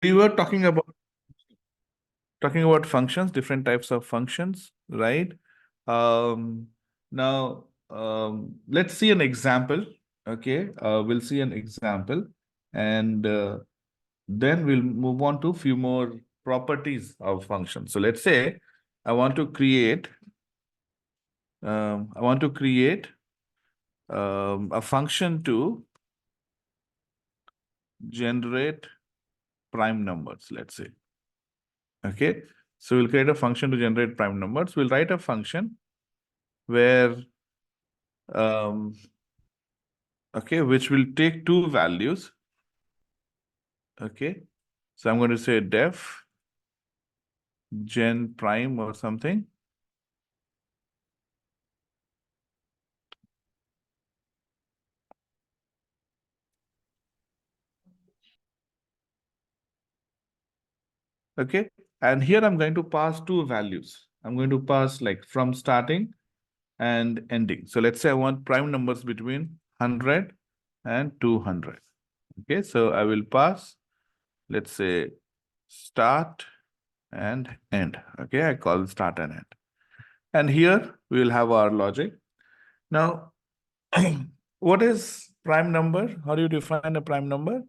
we were talking about functions, different types of functions, right? Um, Now, let's see an example. Okay, we'll see an example, and then we'll move on to a few more properties of functions. So let's say I want to create, I want to create a function to generate prime numbers. Let's say, okay. So we'll create a function to generate prime numbers. We'll write a function where okay, which will take two values. Okay, so I'm going to say def gen prime or something. Okay, and here I'm going to pass two values. I'm going to pass like from starting and ending. So let's say I want prime numbers between 100 and 200. Okay, so I will pass, let's say, start and end. Okay, I call start and end. And here we will have our logic. Now, what is prime number? How do you define a prime number?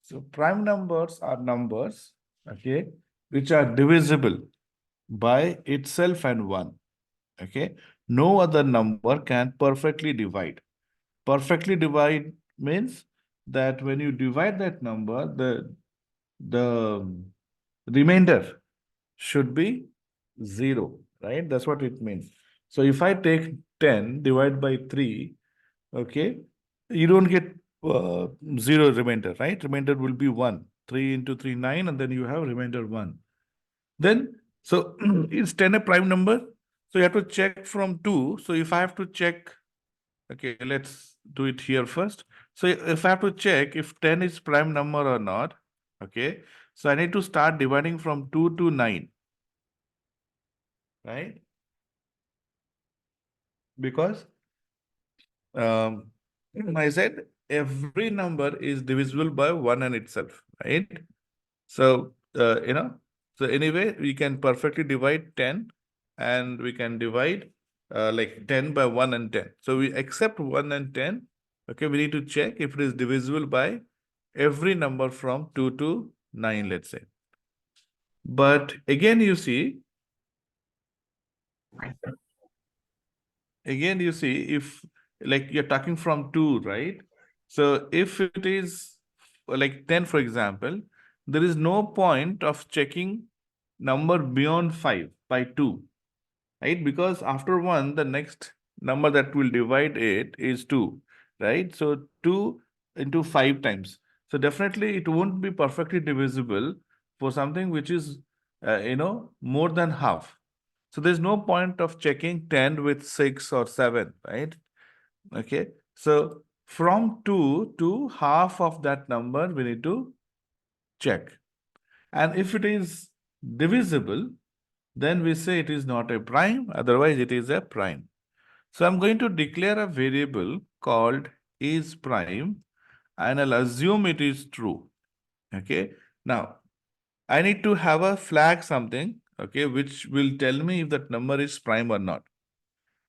So prime numbers are numbers, okay, which are divisible by itself and 1. Okay. No other number can perfectly divide. Perfectly divide means that when you divide that number, the remainder should be 0, right? That's what it means. So if I take 10 divided by 3, okay, you don't get 0 remainder, right? Remainder will be 1. 3 into 3, 9, and then you have remainder 1. Then, so is 10 a prime number? So you have to check from 2. So if I have to check, okay, let's do it here first. So if I have to check if 10 is prime number or not, okay, so I need to start dividing from 2 to 9, right? Because um, I said every number is divisible by 1 and itself, right? So, so anyway, we can perfectly divide 10 and we can divide like 10 by 1 and 10. So we accept 1 and 10. Okay, we need to check if it is divisible by every number from 2 to 9, let's say. But again, you see, if like you're talking from 2, right? So if it is like 10, for example, there is no point of checking number beyond 5 by 2, right? Because after 1, the next number that will divide it is 2, right? So 2 into 5 times. So definitely it won't be perfectly divisible for something which is, more than half. So there's no point of checking 10 with 6 or 7, right? Okay. So from 2 to half of that number, we need to check. And if it is divisible, then we say it is not a prime, otherwise it is a prime. So I'm going to declare a variable called is prime, and I'll assume it is true. Okay. Now, I need to have a flag something, okay, which will tell me if that number is prime or not.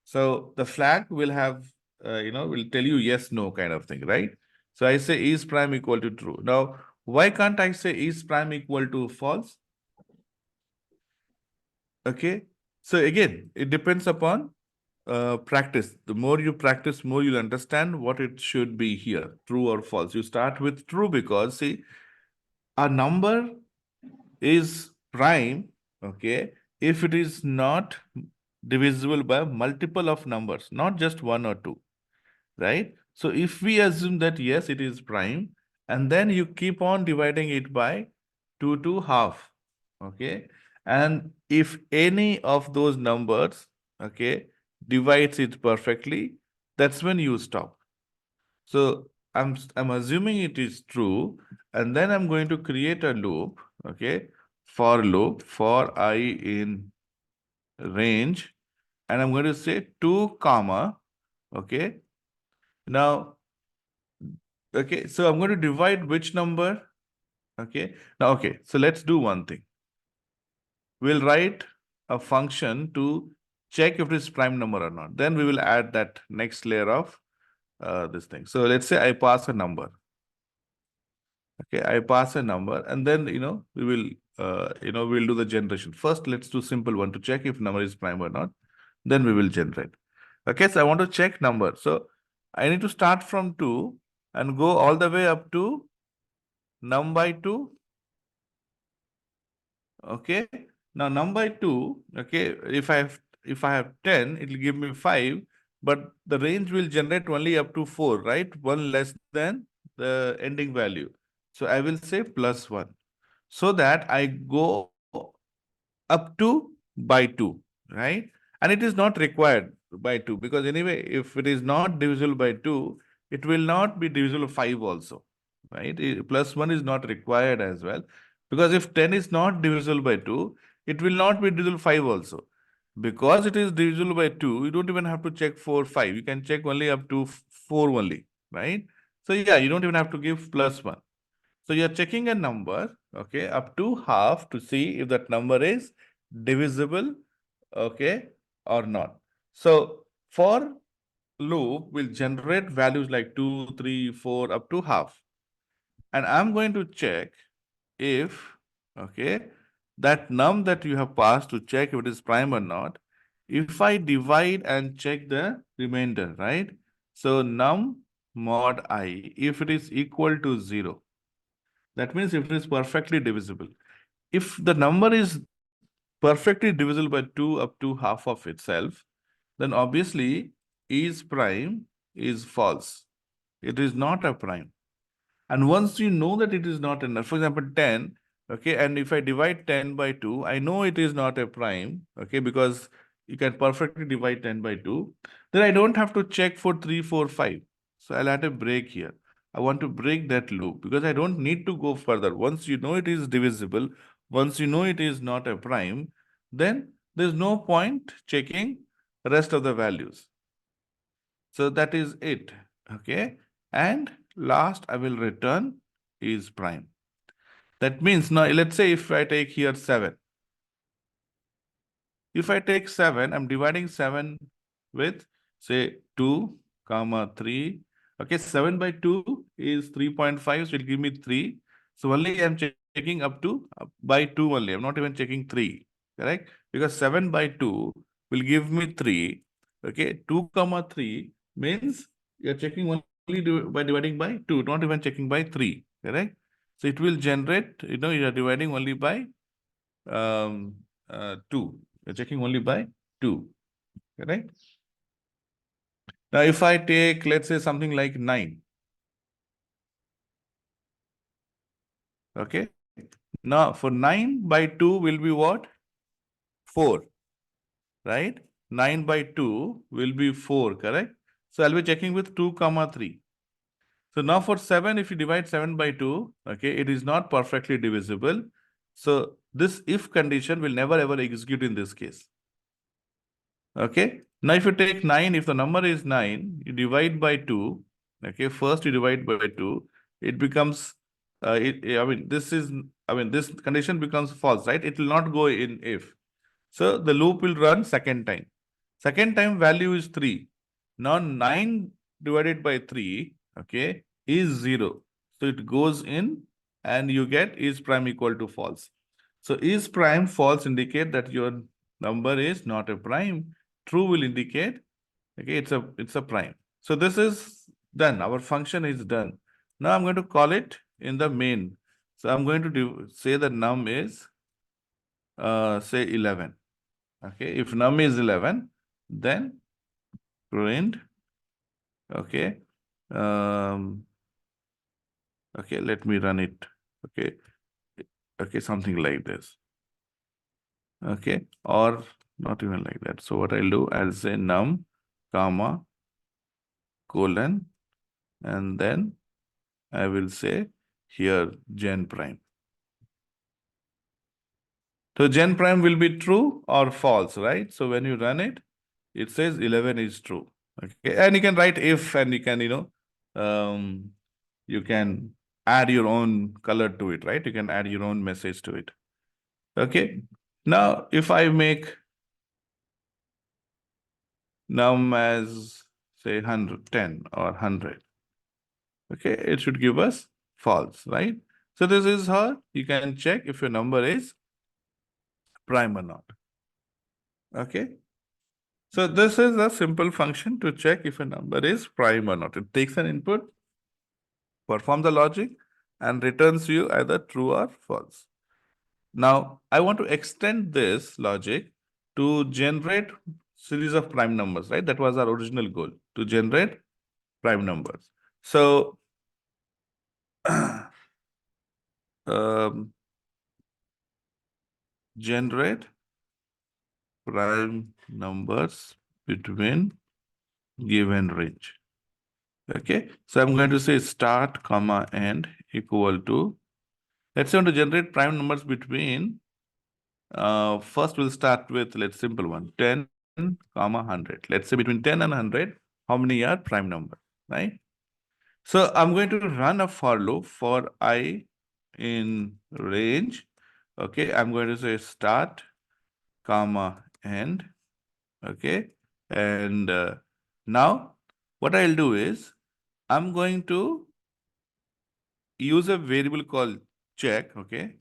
So the flag will have, will tell you yes, no kind of thing, right? So I say is prime equal to true. Now, why can't I say is prime equal to false? Okay. So again, it depends upon practice. The more you practice, more you'll understand what it should be here, true or false. You start with true because, see, a number is prime, okay, if it is not divisible by multiple of numbers, not just 1 or 2, right? So if we assume that yes, it is prime, and then you keep on dividing it by 2 to half, okay? And if any of those numbers, okay, divides it perfectly, that's when you stop. So I'm assuming it is true, and then I'm going to create a loop, okay, for loop for I in range, and I'm going to say 2 comma, okay. Now, okay, so I'm going to divide which number? Okay. Now, okay. So let's do one thing. We'll write a function to check if it is prime number or not. Then we will add that next layer of this thing. So let's say I pass a number. Okay, I pass a number, and then we will we'll do the generation. First, let's do simple one to check if number is prime or not. Then we will generate. Okay, so I want to check number. So I need to start from 2 and go all the way up to num by 2. Okay. Now num by 2, okay, if I have 10, it will give me 5, but the range will generate only up to 4, right? One less than the ending value. So I will say +1, so that I go up to by 2, right? And it is not required by 2, because anyway, if it is not divisible by 2, it will not be divisible by 5 also, right? +1 is not required as well, because if 10 is not divisible by 2, it will not be divisible by 5 also. Because it is divisible by 2, you don't even have to check 4, 5. You can check only up to 4 only, right? So yeah, you don't even have to give +1. So you're checking a number, okay, up to half to see if that number is divisible, okay, or not. So for loop will generate values like 2, 3, 4 up to half. And I'm going to check if, okay, that num that you have passed to check if it is prime or not. If I divide and check the remainder, right? So num mod I, if it is equal to 0, that means if it is perfectly divisible. If the number is perfectly divisible by 2 up to half of itself, then obviously is prime is false. It is not a prime. And once you know that it is not enough, for example, 10, okay, and if I divide 10 by 2, I know it is not a prime, okay, because you can perfectly divide 10 by 2, then I don't have to check for 3, 4, 5. So I'll add a break here. I want to break that loop because I don't need to go further. Once you know it is divisible, once you know it is not a prime, then there's no point checking the rest of the values. So that is it, okay? And last I will return is prime. That means now let's say if I take here 7. If I take 7, I'm dividing 7 with say 2, comma 3. Okay, 7 by 2 is 3.5, so it'll give me 3. So only I'm checking up to by 2 only. I'm not even checking 3, correct? Because 7 by 2 will give me 3. Okay, 2, comma 3 means you're checking only by dividing by 2, not even checking by 3, correct? So it will generate, you're dividing only by 2. You're checking only by 2, correct? Now, if I take, let's say, something like 9, okay? Now, for 9 by 2 will be what? 4, right? 9 by 2 will be 4, correct? So, I'll be checking with 2, comma 3. So, now for 7, if you divide 7 by 2, okay, it is not perfectly divisible. So, this if condition will never ever execute in this case. Okay. Now, if you take 9, if the number is 9, you divide by 2. Okay. First, you divide by 2. It becomes, this condition becomes false, right? It will not go in if. So, the loop will run second time. Second time value is 3. Now, 9 divided by 3, okay, is 0. So, it goes in and you get is prime equal to false. So, is prime false indicate that your number is not a prime. True will indicate, okay, it's a prime. So this is done. Our function is done. Now I'm going to call it in the main. So I'm going to say the num is say 11. Okay, if num is 11, then print. Okay, okay, let me run it. Okay, okay, something like this. Okay, or not even like that. So what I'll do, I'll say num, comma, colon, and then I will say here gen prime. So gen prime will be true or false, right? So when you run it, it says 11 is true. Okay, and you can write if, and you can, you can add your own color to it, right? You can add your own message to it. Okay. Now, if I make num as say 110 or 100, okay, it should give us false, right? So this is how you can check if your number is prime or not. Okay. So this is a simple function to check if a number is prime or not. It takes an input, performs the logic, and returns you either true or false. Now, I want to extend this logic to generate series of prime numbers, right? That was our original goal, to generate prime numbers. So, generate prime numbers between given range. Okay, so I'm going to say start, comma, end equal to, let's say I want to generate prime numbers between, first we'll start with, let's simple one, 10, comma, 100. Let's say between 10 and 100, how many are prime number, right? So I'm going to run a for loop for I in range. Okay, I'm going to say start, comma, end. Okay, and now what I'll do is I'm going to use a variable called check, okay,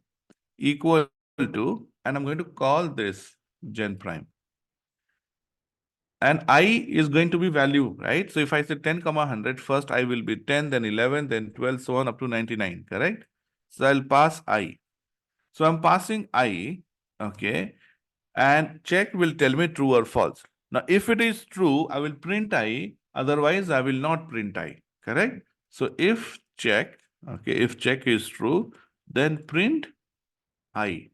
equal to, and I'm going to call this gen prime. And I is going to be value, right? So if I say 10, comma 100, first I will be 10, then 11, then 12, so on up to 99, correct? So I'll pass I. So I'm passing I, okay, and check will tell me true or false. Now, if it is true, I will print I, otherwise I will not print I, correct? So if check, okay, if check is true, then print I.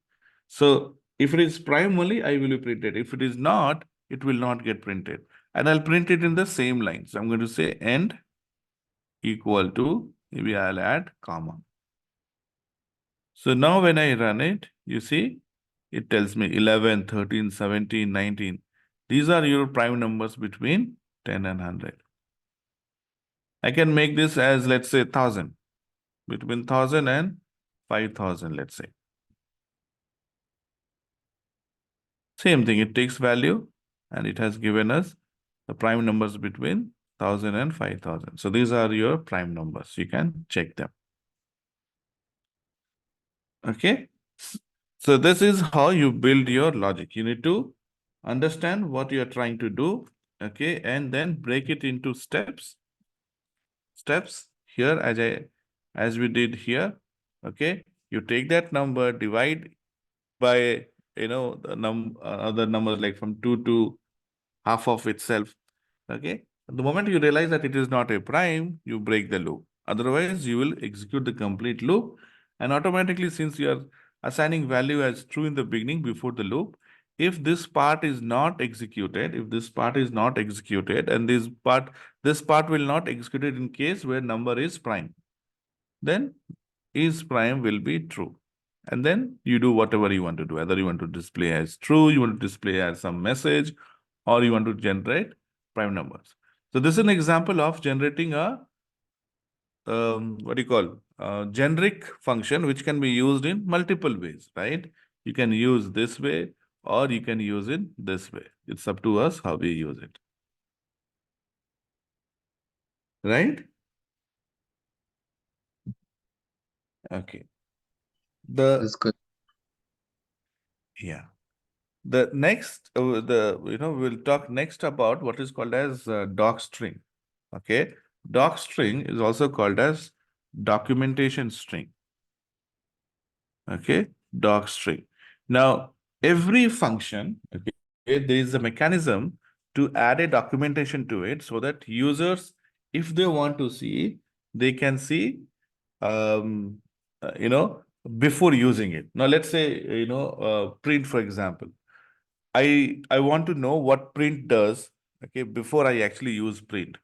So if it is prime only, I will be printed. If it is not, it will not get printed. And I'll print it in the same line. So I'm going to say end equal to, maybe I'll add comma. So now when I run it, you see, it tells me 11, 13, 17, 19. These are your prime numbers between 10 and 100. I can make this as, let's say, 1000, between 1000 and 5000, let's say. Same thing, it takes value and it has given us the prime numbers between 1000 and 5000. So these are your prime numbers. You can check them. Okay. So this is how you build your logic. You need to understand what you're trying to do. Okay. And then break it into steps. Steps here as we did here. Okay. You take that number, divide by, the other numbers like from 2 to half of itself. Okay. The moment you realize that it is not a prime, you break the loop. Otherwise, you will execute the complete loop. And automatically, since you are assigning value as true in the beginning before the loop, if this part is not executed, and this part will not execute it in case where number is prime, then is prime will be true. And then you do whatever you want to do. Whether you want to display as true, you want to display as some message, or you want to generate prime numbers. So this is an example of generating a generic function which can be used in multiple ways, right? You can use this way or you can use it this way. It's up to us how we use it. Right? Okay. That's good. Yeah. The next, we'll talk next about what is called as docstring. Okay. Docstring is also called as documentation string. Okay. Docstring. Now, every function, okay, there is a mechanism to add a documentation to it so that users, if they want to see, they can see, before using it. Now, let's say, print, for example. I want to know what print does, okay, before I actually use print.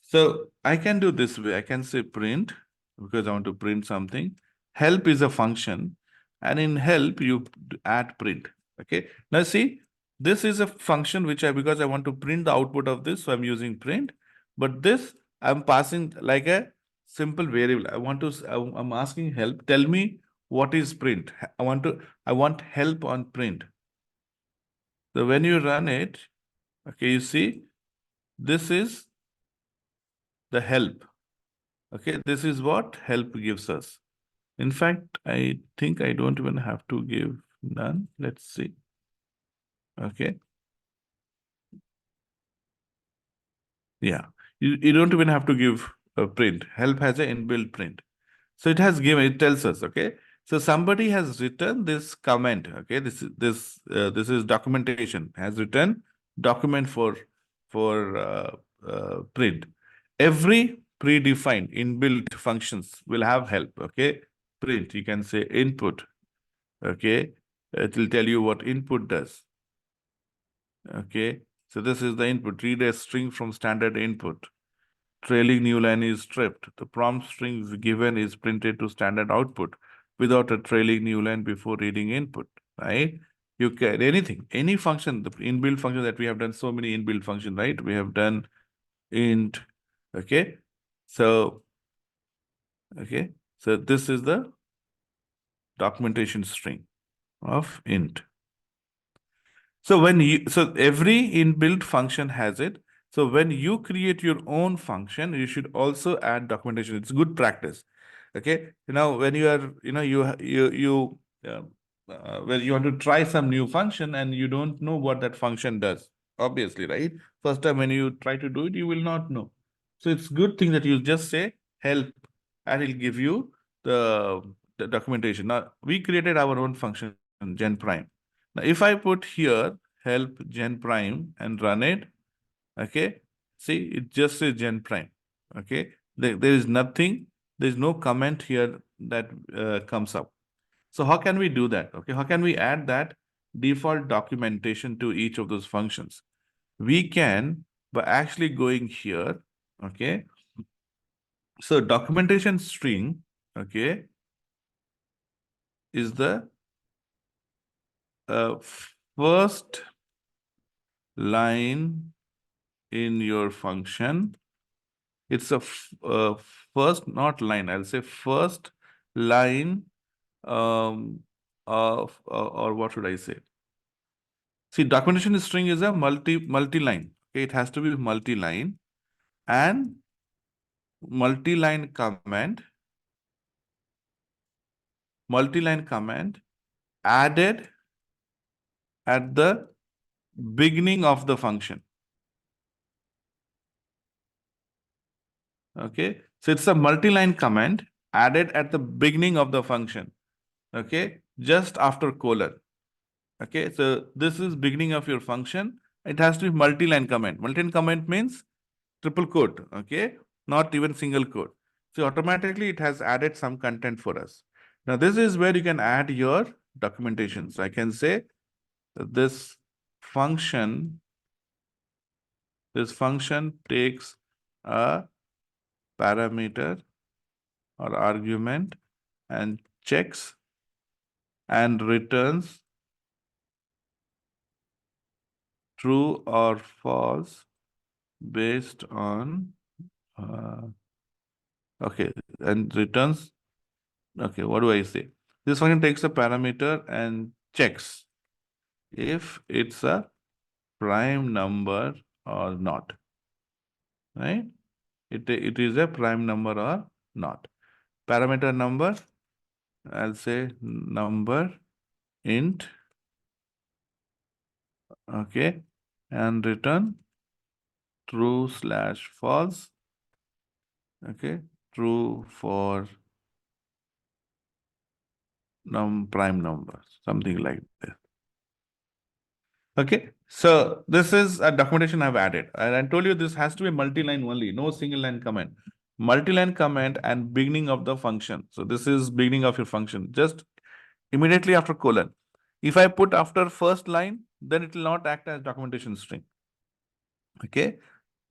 So I can do this way. I can say print because I want to print something. Help is a function, and in help you add print. Okay. Now see, this is a function which because I want to print the output of this, so I'm using print. But this I'm passing like a simple variable. I'm asking help. Tell me what is print. I want help on print. So when you run it, okay, you see, this is the help. Okay, this is what help gives us. In fact, I think I don't even have to give none. Let's see. Okay. Yeah, you don't even have to give a print. Help has an inbuilt print. So it has given, it tells us, okay. So somebody has written this comment, okay. This is documentation, has written document for print. Every predefined inbuilt functions will have help, okay. Print, you can say input, okay. It will tell you what input does. Okay, so this is the input. Read a string from standard input. Trailing new line is stripped. The prompt string given is printed to standard output without a trailing new line before reading input, right? You can anything, any function, the inbuilt function that we have done so many inbuilt functions, right? We have done int, okay? So this is the documentation string of int. So every inbuilt function has it. So when you create your own function, you should also add documentation. It's good practice. Okay. When you are, when you want to try some new function and you don't know what that function does, obviously, right? First time when you try to do it, you will not know. So it's good thing that you just say help and it'll give you the documentation. Now we created our own function, gen prime. Now, if I put here help gen prime and run it, okay, see, it just says gen prime, okay. There is nothing, there is no comment here that comes up. So how can we do that? Okay, how can we add that default documentation to each of those functions? We can by actually going here, okay. So documentation string, okay, is the first line in your function. It's a first, not line, I'll say first line of, or what should I say? See, documentation string is a multi-line. Okay, it has to be multi-line and multi-line command added at the beginning of the function. Okay, so it's a multi-line command added at the beginning of the function. Okay, just after colon. Okay, so this is beginning of your function. It has to be multi-line comment. Multi-line comment means triple quote, okay, not even single quote. So automatically it has added some content for us. Now this is where you can add your documentation. So I can say that this function takes a parameter or argument and checks and returns true or false based on okay, and returns, okay, what do I say? This function takes a parameter and checks if it's a prime number or not, right? It is a prime number or not. Parameter number, I'll say number int, okay, and return true/false, okay, true for prime numbers, something like that. Okay, so this is a documentation I've added. And I told you this has to be multi-line only, no single line comment. Multi-line comment and beginning of the function. So this is beginning of your function, just immediately after colon. If I put after first line, then it will not act as documentation string. Okay,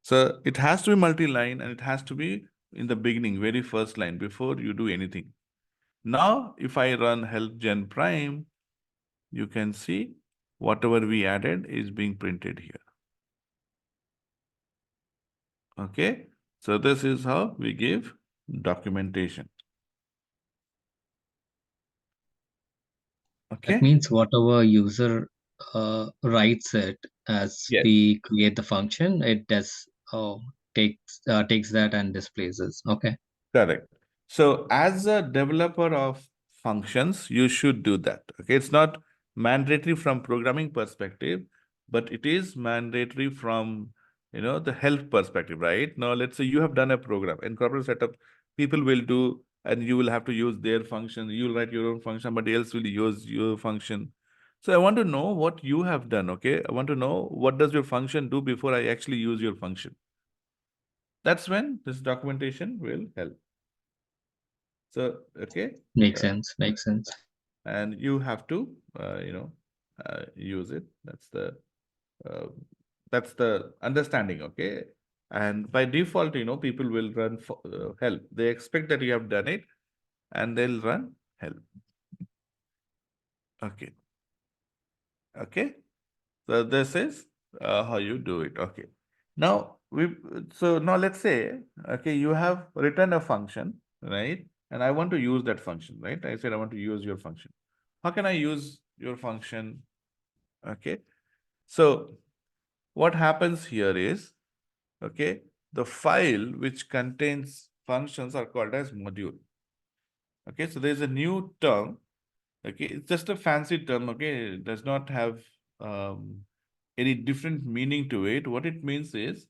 so it has to be multi-line and it has to be in the beginning, very first line before you do anything. Now, if I run help gen prime, you can see whatever we added is being printed here. Okay, so this is how we give documentation. That Okay? means whatever user writes it as Yes. we create the function, it does takes that and displays it. Okay. Correct. So as a developer of functions, you should do that. Okay, it's not mandatory from programming perspective, but it is mandatory from the health perspective, right? Now let's say you have done a program in corporate setup, people will do, and you will have to use their function. You'll write your own function, somebody else will use your function. So I want to know what you have done. Okay, I want to know what does your function do before I actually use your function. That's when this documentation will help. So, okay. Makes uh, sense. Makes sense. and you have to, use it. Uh, that's the understanding, okay? And by default, people will run for, help. They expect that you have done it and they'll run help. Okay. Okay. So this is how you do it. Okay. Now now let's say, okay, you have written a function, right? And I want to use that function, right? I said I want to use your function. How can I use your function? Okay. So what happens here is, okay, the file which contains functions are called as module. Okay, so there's a new term. Okay, it's just a fancy term. Okay, it does not have any different meaning to it. What it means is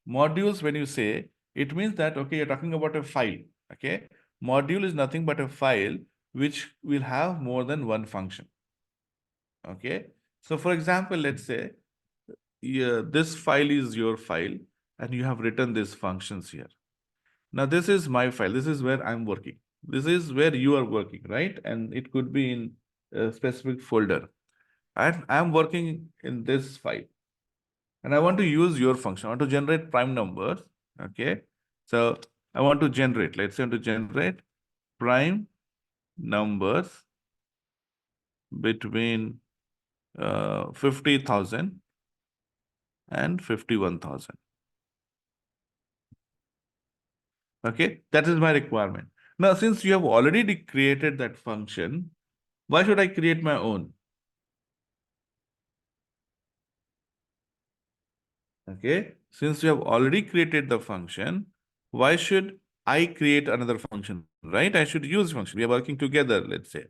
modules. When you say, it means that, okay, you're talking about a file. Okay, module is nothing but a file which will have more than one function. Okay, so for example, let's say this file is your file and you have written these functions here. Now this is my file. This is where I'm working. This is where you are working, right? And it could be in a specific folder. And I'm working in this file. And I want to use your function. I want to generate prime numbers. Okay. So I want to generate, let's say I want to generate prime numbers between 50,000 and 51,000. Okay, that is my requirement. Now, since you have already created that function, why should I create my own? Okay, since you have already created the function, why should I create another function, right? I should use function. We are working together, let's say.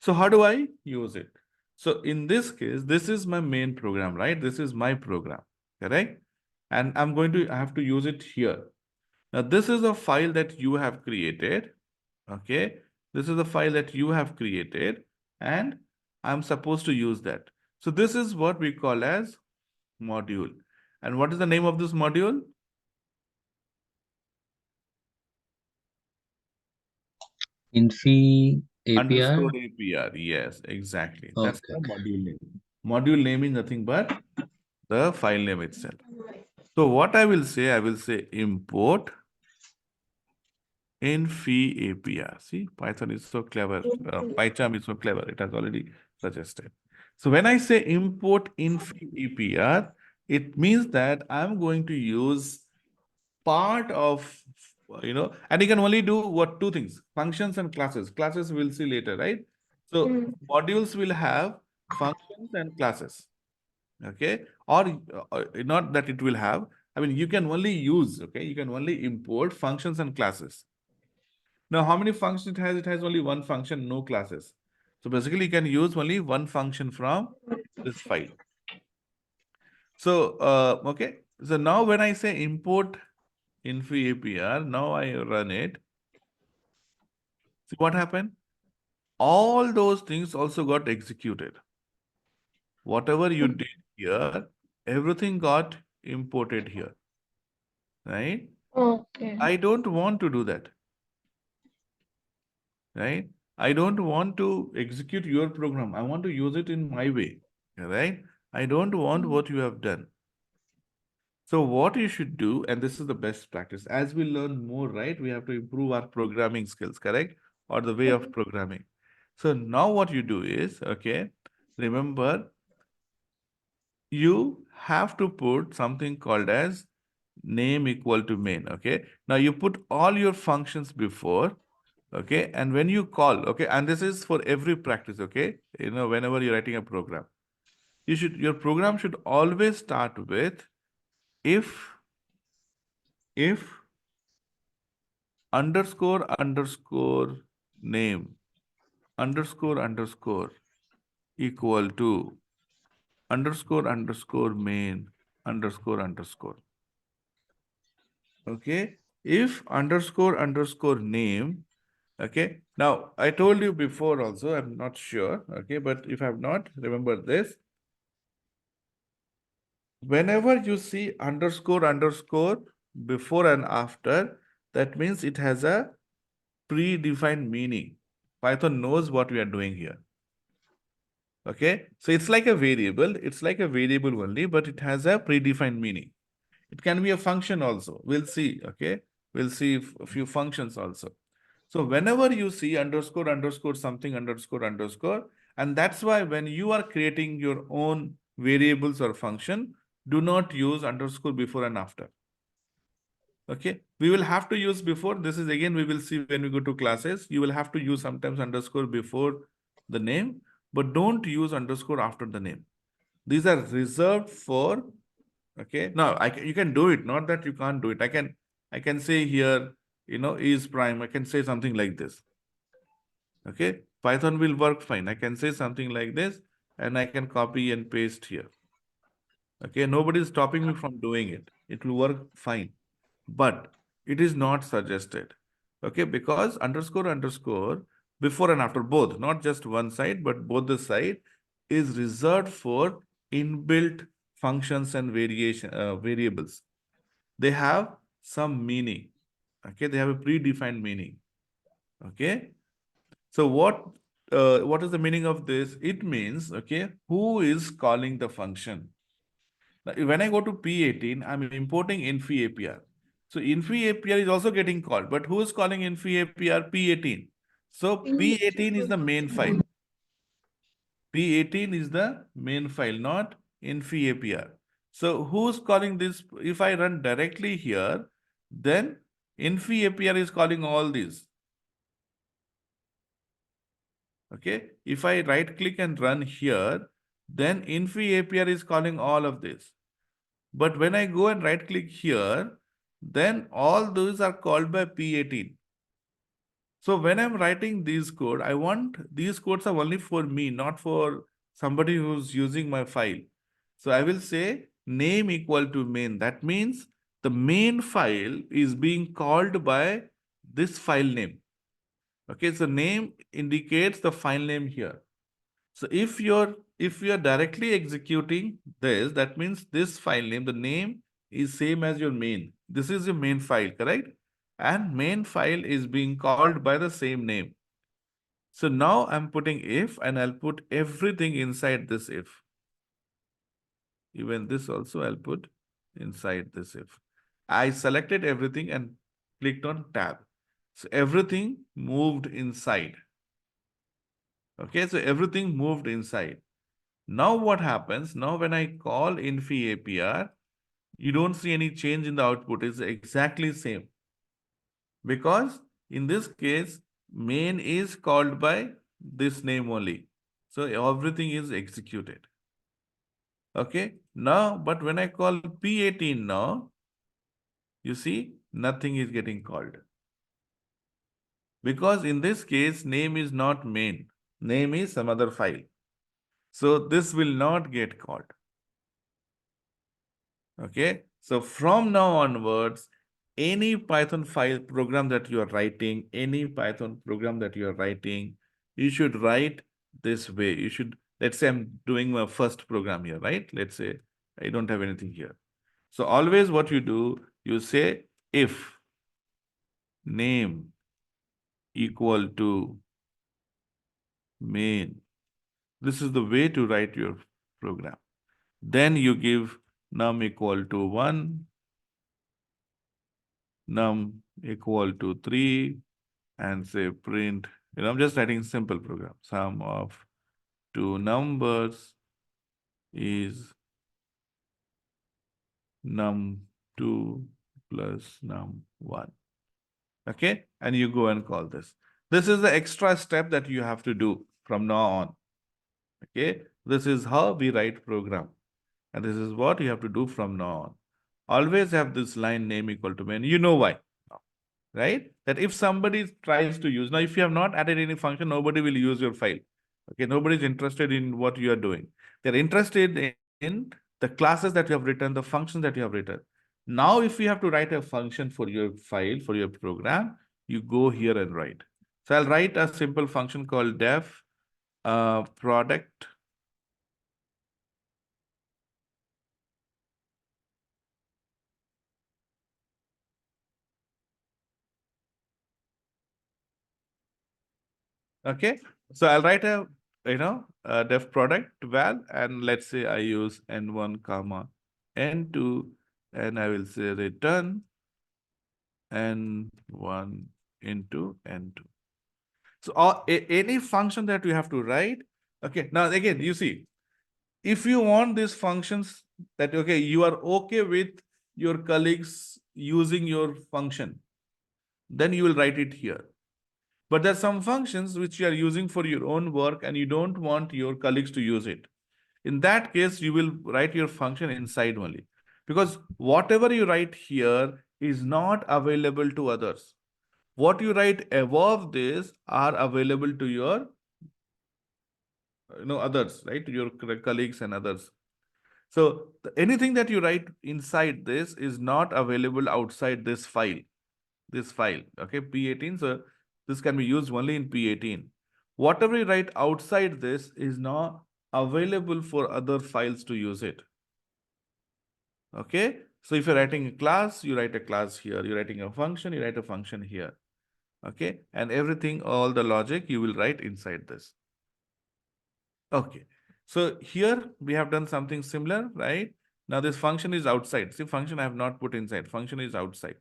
So how do I use it? So in this case, this is my main program, right? This is my program, correct? And I have to use it here. Now, this is a file that you have created. Okay, this is the file that you have created and I'm supposed to use that. So this is what we call as module. And what is the name of this module? Infi APR. Underscore APR. Yes, exactly. That's Okay. the module name. Module name is nothing but the file name itself. So what I will say import Infi APR. See, Python is so clever. PyCharm is so clever. It has already suggested. So when I say import Infi APR, it means that I'm going to use part of, and you can only do what two things, functions and classes. Classes we'll see later, right? So modules will have functions and classes. Okay, or not that it will have. I mean, you can only use, okay, you can only import functions and classes. Now, how many functions it has? It has only one function, no classes. So basically, you can use only one function from this file. So, okay. So now when I say import Infi APR, now I run it. See what happened? All those things also got executed. Whatever you did here, everything got imported here. Right? Okay. I don't want to do that. Right? I don't want to execute your program. I want to use it in my way. Right? I don't want what you have done. So what you should do, and this is the best practice, as we learn more, right, we have to improve our programming skills, correct? Or the way of programming. So now what you do is, okay, remember, you have to put something called as name equal to main. Okay. Now you put all your functions before. Okay. And when you call, okay, and this is for every practice. Okay. Whenever you're writing a program, your program should always start with if underscore underscore name underscore equal to underscore main underscore. Okay. If underscore name. Okay. Now I told you before also, I'm not sure. Okay. But if I've not, remember this. Whenever you see underscore before and after, that means it has a predefined meaning. Python knows what we are doing here. Okay. So it's like a variable. It's like a variable only, but it has a predefined meaning. It can be a function also. We'll see. Okay. We'll see a few functions also. So whenever you see underscore something underscore, and that's why when you are creating your own variables or function, do not use underscore before and after. Okay. We will have to use before. This is again, we will see when we go to classes. You will have to use sometimes underscore before the name, but don't use underscore after the name. These are reserved for, okay. Now you can do it, not that you can't do it. I can say here, is prime. I can say something like this. Okay. Python will work fine. I can say something like this and I can copy and paste here. Okay. Nobody is stopping me from doing it. It will work fine, but it is not suggested. Okay. Because underscore before and after both, not just one side, but both the side is reserved for inbuilt functions and variables. They have some meaning. Okay. They have a predefined meaning. Okay. So what is the meaning of this? It means, okay, who is calling the function? Now, when I go to P18, I'm importing infi-APR. So infi-APR is also getting called, but who is calling infi-APR? P18. So P18 is the main file. P18 is the main file, not infi-APR. So who's calling this? If I run directly here, then infi-APR is calling all these. Okay. If I right click and run here, then infi-APR is calling all of this. But when I go and right click here, then all those are called by P18. So when I'm writing these code, I want these codes are only for me, not for somebody who's using my file. So I will say name equal to main. That means the main file is being called by this file name. Okay, so name indicates the file name here. So if you're directly executing this, that means this file name, the name is same as your main. This is your main file, correct? And main file is being called by the same name. So now I'm putting if and I'll put everything inside this if. Even this also I'll put inside this if. I selected everything and clicked on tab. So everything moved inside. Okay, so everything moved inside. Now what happens? Now when I call infi-APR, you don't see any change in the output. It's exactly same. Because in this case, main is called by this name only. So everything is executed. Okay. Now, but when I call P18 now, you see nothing is getting called. Because in this case, name is not main. Name is some other file. So this will not get called. Okay. So from now onwards, any Python file program that you are writing, you should write this way. You should, let's say I'm doing my first program here, right? Let's say I don't have anything here. So always what you do, you say if name equal to main. This is the way to write your program. Then you give num equal to 1, num equal to 3, and say print, I'm just writing simple program. Sum of two numbers is num2. 2 plus num1. Okay, and you go and call this. This is the extra step that you have to do from now on. Okay, this is how we write program, and this is what you have to do from now on. Always have this line name equal to main. You know why, right? That if somebody tries to use, now if you have not added any function, nobody will use your file. Okay, nobody is interested in what you are doing. They're interested in the classes that you have written, the functions that you have written. Now, if you have to write a function for your file, for your program, you go here and write. So I'll write a simple function called def product. Okay, so I'll write a def product val, and let's say I use n1 comma n2, and I will say return n1 into n2. So any function that you have to write. Okay, now again, you see, if you want these functions that, okay, you are okay with your colleagues using your function, then you will write it here. But there are some functions which you are using for your own work and you don't want your colleagues to use it. In that case, you will write your function inside only, because whatever you write here is not available to others. What you write above this are available to your others, right? To your colleagues and others. So anything that you write inside this is not available outside this file. Okay, P18. So this can be used only in P18. Whatever you write outside this is not available for other files to use it. Okay, so if you're writing a class, you write a class here. You're writing a function, you write a function here. Okay, and everything, all the logic you will write inside this. Okay, so here we have done something similar, right? Now this function is outside. See, function I have not put inside. Function is outside.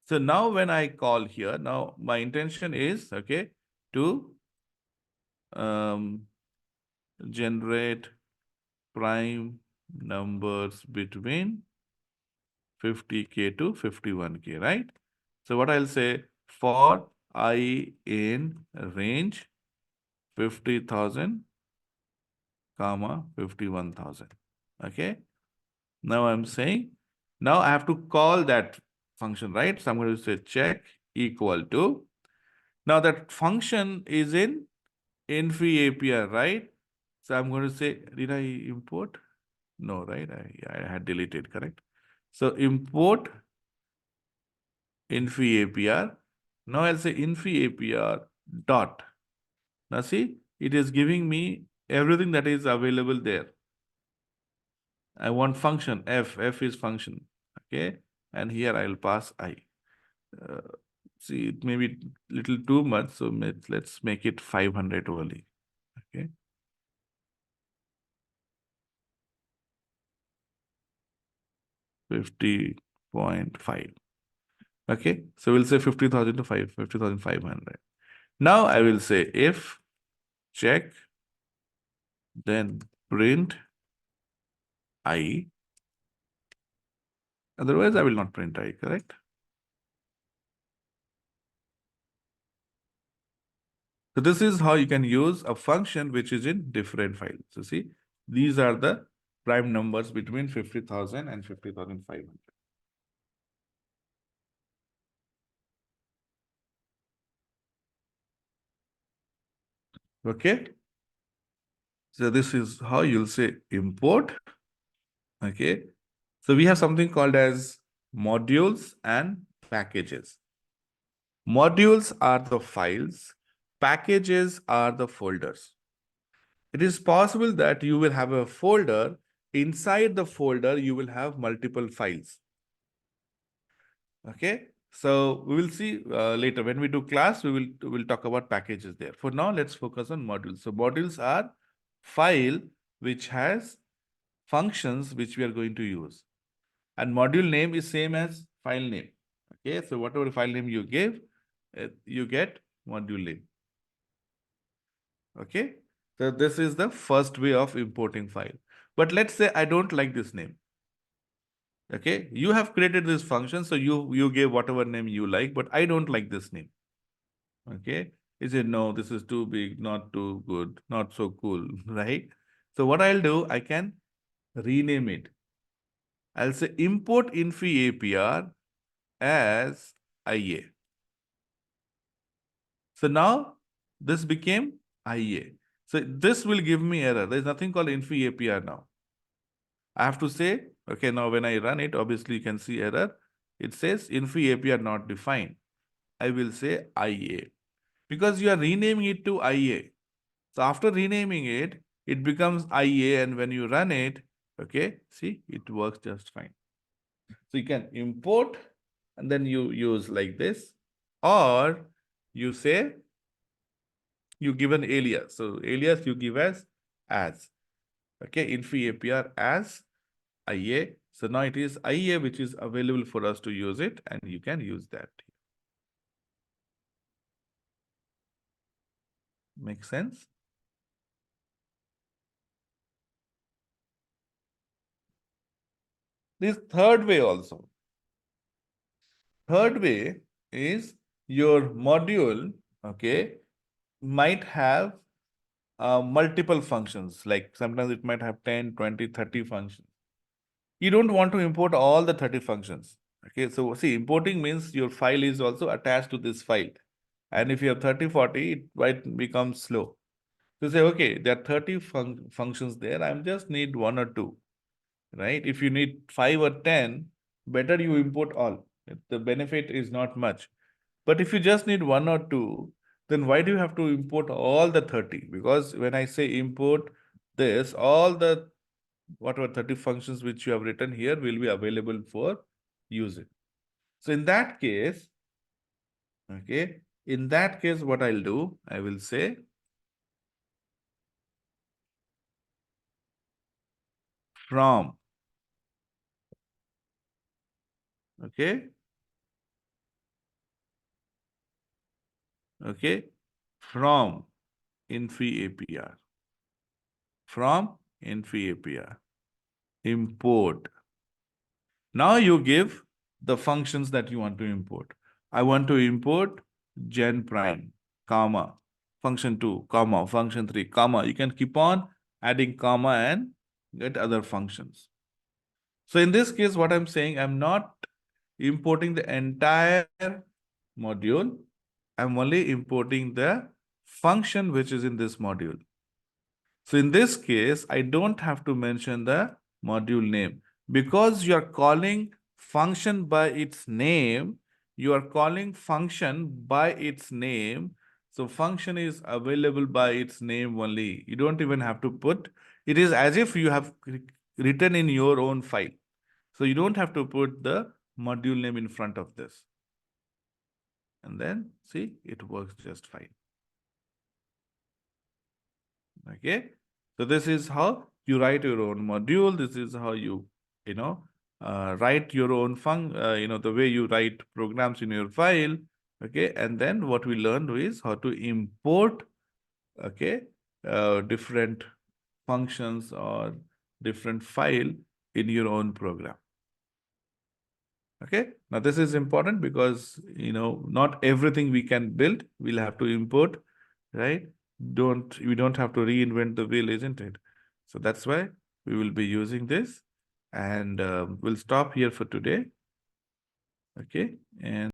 So now when I call here, now my intention is, okay, to generate prime numbers between 50K to 51K, right? So what I'll say, for I in range 50,000, comma 51,000. Okay. Now I'm saying, now I have to call that function, right? So I'm going to say check equal to. Now that function is in Infi API, right? So I'm going to say, did I import? No, right? I had deleted, correct? So import Infi API. Now I'll say Infi API dot. Now see, it is giving me everything that is available there. I want function f is function. Okay, and here I will pass I. See, it may be little too much, so let's make it 500 only. Okay. $50.5. Okay, so we'll say 50,000 to 50,500. Now I will say if check, then print I. Otherwise, I will not print I, correct? So this is how you can use a function which is in different files. So see, these are the prime numbers between 50,000 and 50,500. Okay. So this is how you'll say import. Okay. So we have something called as modules and packages. Modules are the files, packages are the folders. It is possible that you will have a folder. Inside the folder, you will have multiple files. Okay, so we will see later when we do class, we'll talk about packages there. For now, let's focus on modules. So modules are file which has functions which we are going to use, and module name is same as file name. Okay, so whatever file name you give, you get module name. Okay, so this is the first way of importing file. But let's say I don't like this name. Okay, you have created this function, so you gave whatever name you like, but I don't like this name. Okay, is it no, this is too big, not too good, not so cool, right? So what I'll do, I can rename it. I'll say import infi APR as IA. So now this became IA. So this will give me error. There's nothing called infi APR now. I have to say, okay, now when I run it, obviously you can see error. It says infi APR not defined. I will say IA because you are renaming it to IA. So after renaming it, it becomes IA, and when you run it, okay, see, it works just fine. So you can import and then you use like this, or you say you give an alias. So alias you give as, okay, infi APR as IA. So now it is IA which is available for us to use it, and you can use that. Make sense? This third way also. Third way is your module, okay, might have multiple functions. Like sometimes it might have 10, 20, 30 functions. You don't want to import all the 30 functions. Okay, so see, importing means your file is also attached to this file. And if you have 30, 40, it might become slow. So say, okay, there are 30 functions there. I just need one or two, right? If you need 5 or 10, better you import all. The benefit is not much. But if you just need one or two, then why do you have to import all the 30? Because when I say import this, all the whatever 30 functions which you have written here will be available for using. So in that case, okay, in that case, what I'll do, I will say from, okay, okay, from infi APR, from infi APR, import. Now you give the functions that you want to import. I want to import gen prime, comma, function 2, comma, function 3, comma. You can keep on adding comma and get other functions. So in this case, what I'm saying, I'm not importing the entire module. I'm only importing the function which is in this module. So in this case, I don't have to mention the module name because you are calling function by its name. You are calling function by its name. So function is available by its name only. You don't even have to put, it is as if you have written in your own file. So you don't have to put the module name in front of this. And then see, it works just fine. Okay. So this is how you write your own module. This is how you write your own the way you write programs in your file. Okay. And then what we learned is how to import, okay, different functions or different file in your own program. Okay. Now this is important because, not everything we can build. We'll have to import, right? We don't have to reinvent the wheel, isn't it? So that's why we will be using this, and we'll stop here for today. Okay. And